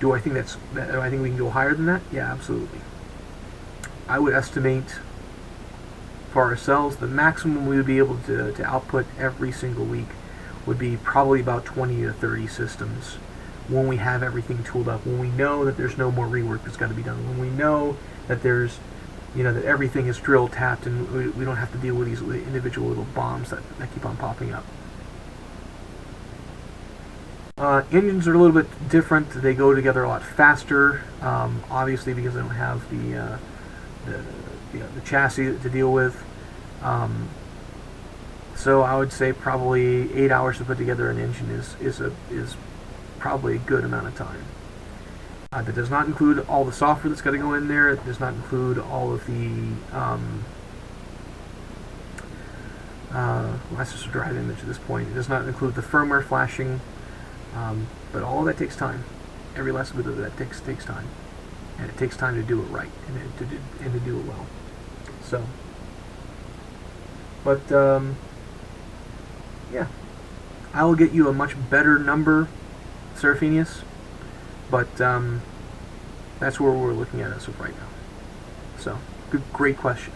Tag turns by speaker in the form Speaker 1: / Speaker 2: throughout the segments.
Speaker 1: Do I think I think we can go higher than that? Yeah, absolutely. I would estimate for ourselves the maximum we would be able to output every single week would be probably about 20 to 30 systems when we have everything tooled up, when we know that there's no more rework that's got to be done, when we know that there's, that everything is drill tapped and we don't have to deal with these individual little bombs that keep on popping up. Engines are a little bit different. They go together a lot faster, obviously because they don't have the chassis to deal with. So I would say probably 8 hours to put together an engine is probably a good amount of time. That does not include all the software that's got to go in there. It does not include all of the that's just a drive image at this point. It does not include the firmware flashing, but all of that takes time. Every last bit of that takes time, and it takes time to do it right and to do it well. So, but yeah, I will get you a much better number, Seraphinius, but that's where we're looking at as of right now. So, great question.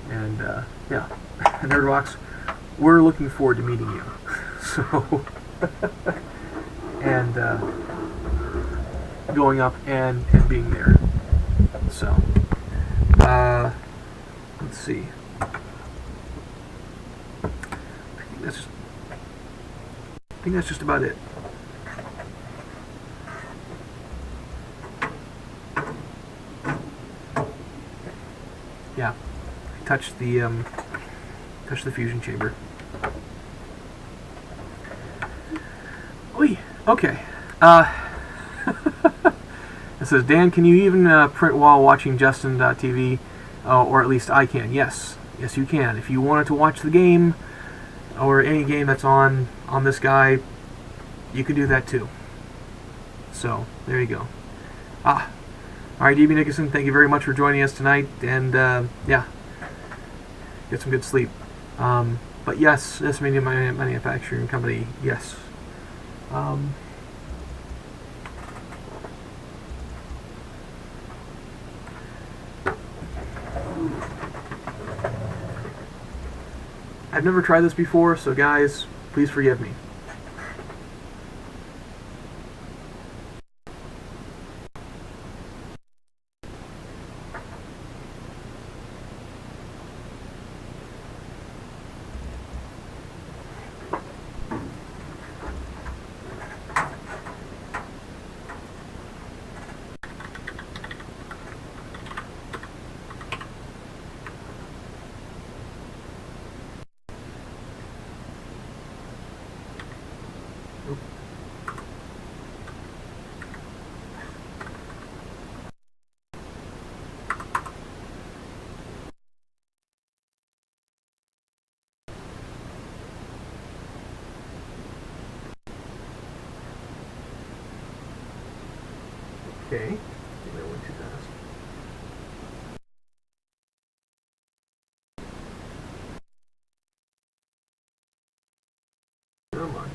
Speaker 1: And yeah, Nerdbox, we're looking forward to meeting you. So, and going up and being there. So, let's see. I think that's just about it. Yeah, touch the fusion chamber. Oy, okay. It says, Dan, can you even print while watching Justin.tv? Or at least I can. Yes, you can. If you wanted to watch the game or any game that's on this guy, you can do that too. So there you go. All right, DB Nickerson, thank you very much for joining us tonight, and yeah, get some good sleep. But yes, this media manufacturing company, yes. I've never tried this before, so guys, please forgive me. Okay, that went too fast. Come on.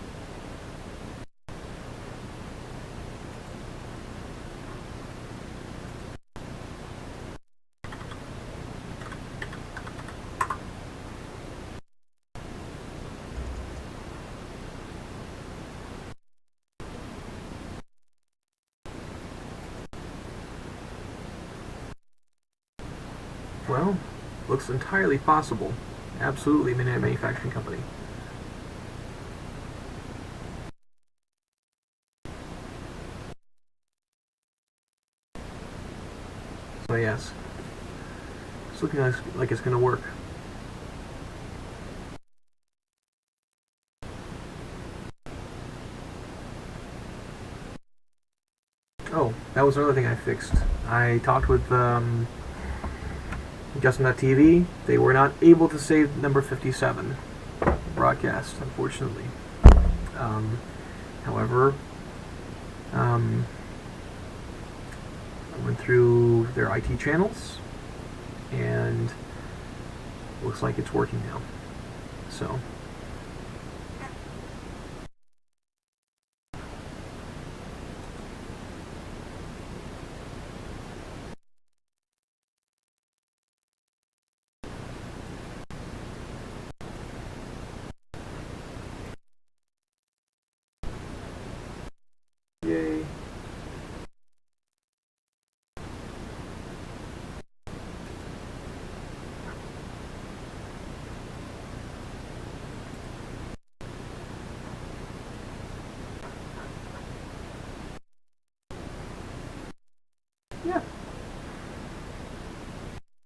Speaker 1: Well, looks entirely possible. Absolutely, manufacturing company. So yes, it's looking like it's going to work. Oh, that was another thing I fixed. I talked with Justin.tv. They were not able to save number 57 broadcast, unfortunately. However, I went through their IT channels, and looks like it's working now. So,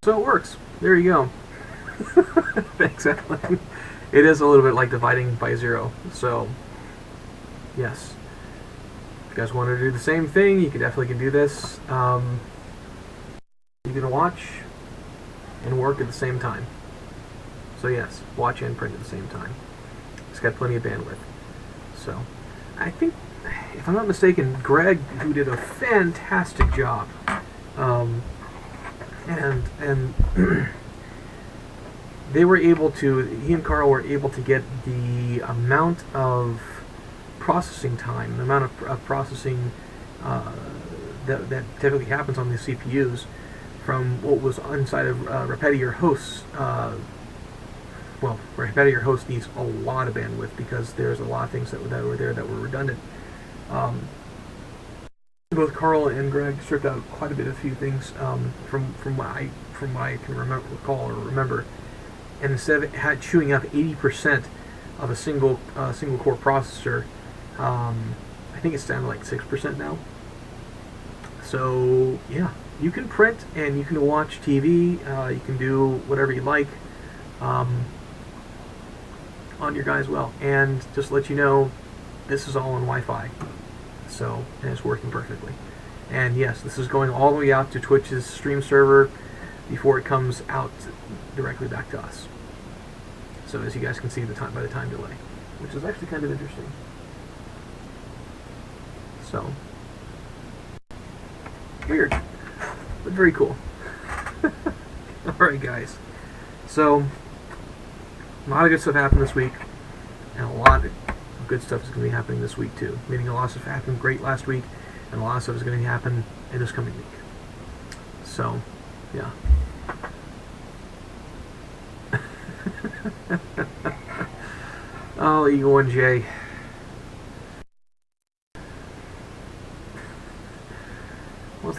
Speaker 1: So it works. There you go. Thanks, Alan. It is a little bit like dividing by 0. So, yes. If you guys want to do the same thing, you definitely can do this. You can watch and work at the same time. So yes, watch and print at the same time. It's got plenty of bandwidth. So, I think, if I'm not mistaken, Greg, who did a fantastic job, and they were able to, he and Carl were able to get the amount of processing time, the amount of processing that typically happens on these CPUs from what was inside of Repetier hosts. Well, Repetier host needs a lot of bandwidth because there's a lot of things that were there that were redundant. Both Carl and Greg stripped out quite a bit of few things from what I can recall or remember, and instead of chewing up 80% of a single core processor, I think it's down to like 6% now. So yeah, you can print and you can watch TV. You can do whatever you like on your guys well. And just to let you know, this is all on Wi-Fi. So, and it's working perfectly. And yes, this is going all the way out to Twitch's stream server before it comes out directly back to us. So as you guys can see by the time delay, which is actually kind of interesting. So, weird, but very cool. Alright guys, so a lot of good stuff happened this week, and a lot of good stuff is going to be happening this week too. Meaning a lot of stuff happened great last week, and a lot of stuff is going to happen in this coming week. So, yeah. Oh, Eagle and Jay. What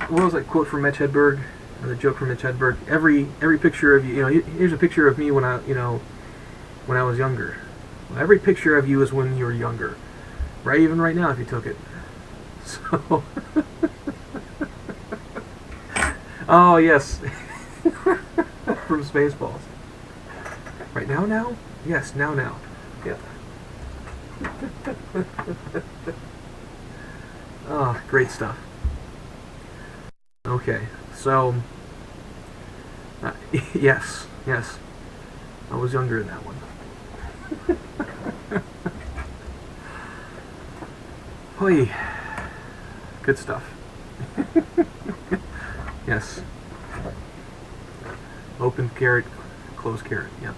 Speaker 1: was that quote from Mitch Hedberg? Or the joke from Mitch Hedberg? Every picture of you, here's a picture of me when I was younger. Well, every picture of you is when you were younger, right? Even right now, if you took it. So, oh yes, from Spaceballs. Right now? Yes, now. Yeah. Oh, great stuff. Okay, so yes, I was younger in that one. Oy, good stuff. Yes. Open carrot, closed carrot. Yep.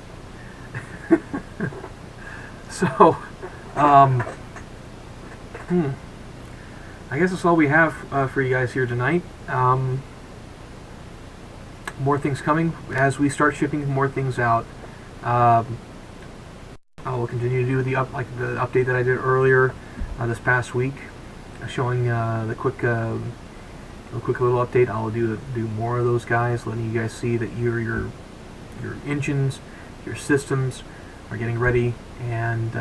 Speaker 1: So, I guess that's all we have for you guys here tonight. More things coming as we start shipping more things out. I will continue to do the update that I did earlier this past week, showing the quick little update. I'll do more of those guys, letting you guys see that your engines, your systems are getting ready, and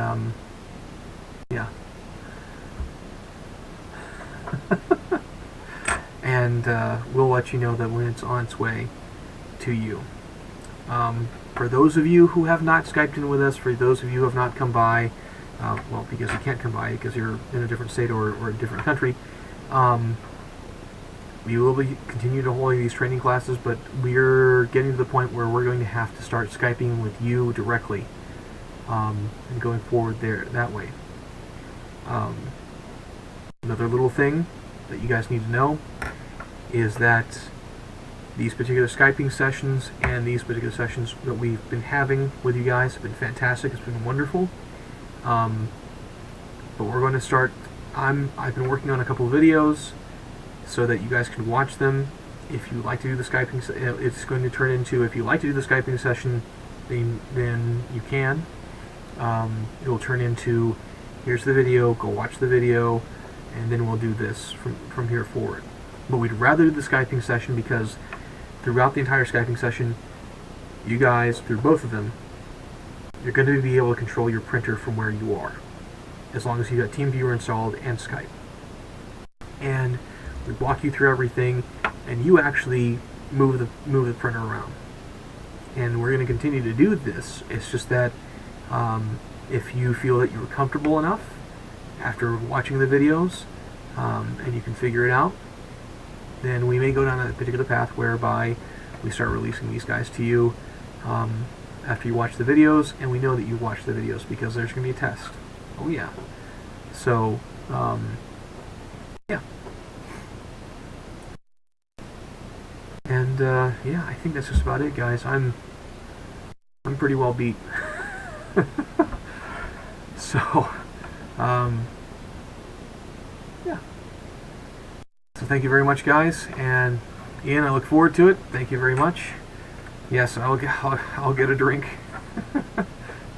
Speaker 1: yeah. And we'll let you know that when it's on its way to you. For those of you who have not Skyped in with us, for those of you who have not come by, well, because you can't come by because you're in a different state or a different country, we will be continue to hold these training classes, but we're getting to the point where we're going to have to start Skyping with you directly, and going forward that way. Another little thing that you guys need to know is that these particular Skyping sessions and these particular sessions that we've been having with you guys have been fantastic. It's been wonderful. But we're going to start. I've been working on a couple of videos so that you guys can watch them. If you like to do the Skyping, it's going to turn into, if you like to do the Skyping session, then you can. It will turn into, here's the video, go watch the video, and then we'll do this from here forward. But we'd rather do the Skyping session because throughout the entire Skyping session, you guys, through both of them, you're going to be able to control your printer from where you are, as long as you've got TeamViewer installed and Skype. And we walk you through everything, and you actually move the printer around. And we're going to continue to do this. It's just that if you feel that you're comfortable enough after watching the videos and you can figure it out, then we may go down that particular path whereby we start releasing these guys to you after you watch the videos, and we know that you watched the videos because there's going to be a test. Oh yeah. So, yeah. And yeah, I think that's just about it, guys. I'm pretty well beat. So, yeah. So thank you very much, guys, and Ian, I look forward to it. Thank you very much. Yes, I'll get a drink.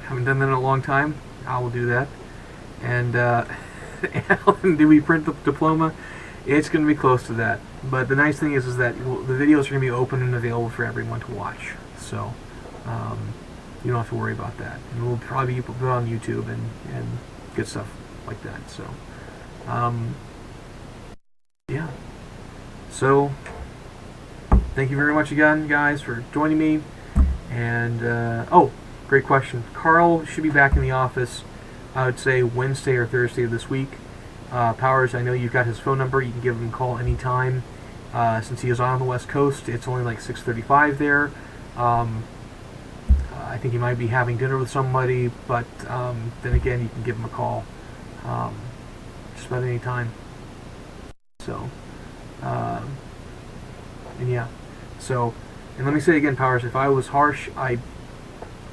Speaker 1: Haven't done that in a long time. I will do that. And Alan, do we print the diploma? It's going to be close to that. But the nice thing is that the videos are going to be open and available for everyone to watch. So you don't have to worry about that. And we'll probably be put on YouTube and good stuff like that. So yeah. So thank you very much again, guys, for joining me. And oh, great question. Carl should be back in the office, I would say Wednesday or Thursday of this week. Powers, I know you've got his phone number. You can give him a call anytime. Since he is on the West Coast, it's only like 6:35 there. I think he might be having dinner with somebody, but then again, you can give him a call just about any time. So, and yeah. So, and let me say again, Powers, if I was harsh, I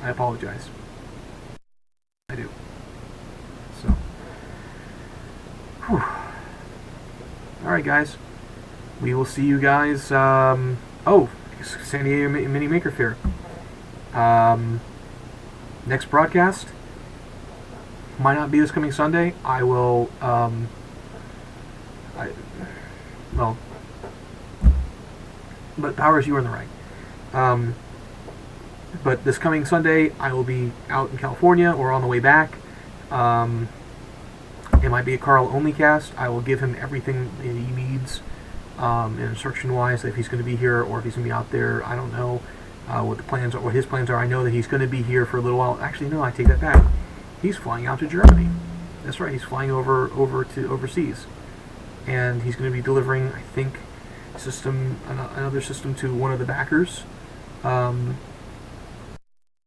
Speaker 1: apologize. I do. So, whew. All right, guys. We will see you guys. Oh, San Diego Mini Maker Fair. Next broadcast might not be this coming Sunday. I will. Well, but Powers, you were in the right. But this coming Sunday, I will be out in California or on the way back. It might be a Carl only cast. I will give him everything that he needs, instruction-wise, if he's going to be here or if he's going to be out there. I don't know what the plans are, what his plans are. I know that he's going to be here for a little while. Actually, no, I take that back. He's flying out to Germany. That's right. He's flying over to overseas, and he's going to be delivering, I think, another system to one of the backers.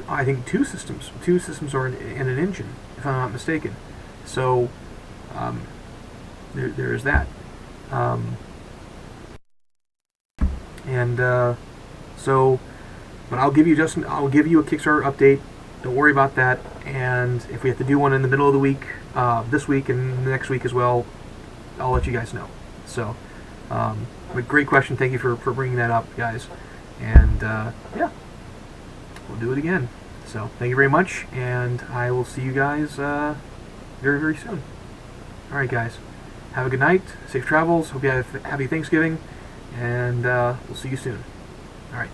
Speaker 1: I think two systems are in an engine, if I'm not mistaken. So there is that. So, but I'll give you a Kickstarter update. Don't worry about that. And if we have to do one in the middle of the week, this week and the next week as well, I'll let you guys know. So, but great question. Thank you for bringing that up, guys. And yeah, we'll do it again. So thank you very much, and I will see you guys very, very soon. All right, guys. Have a good night. Safe travels. Hope you have a happy Thanksgiving, and we'll see you soon. All right.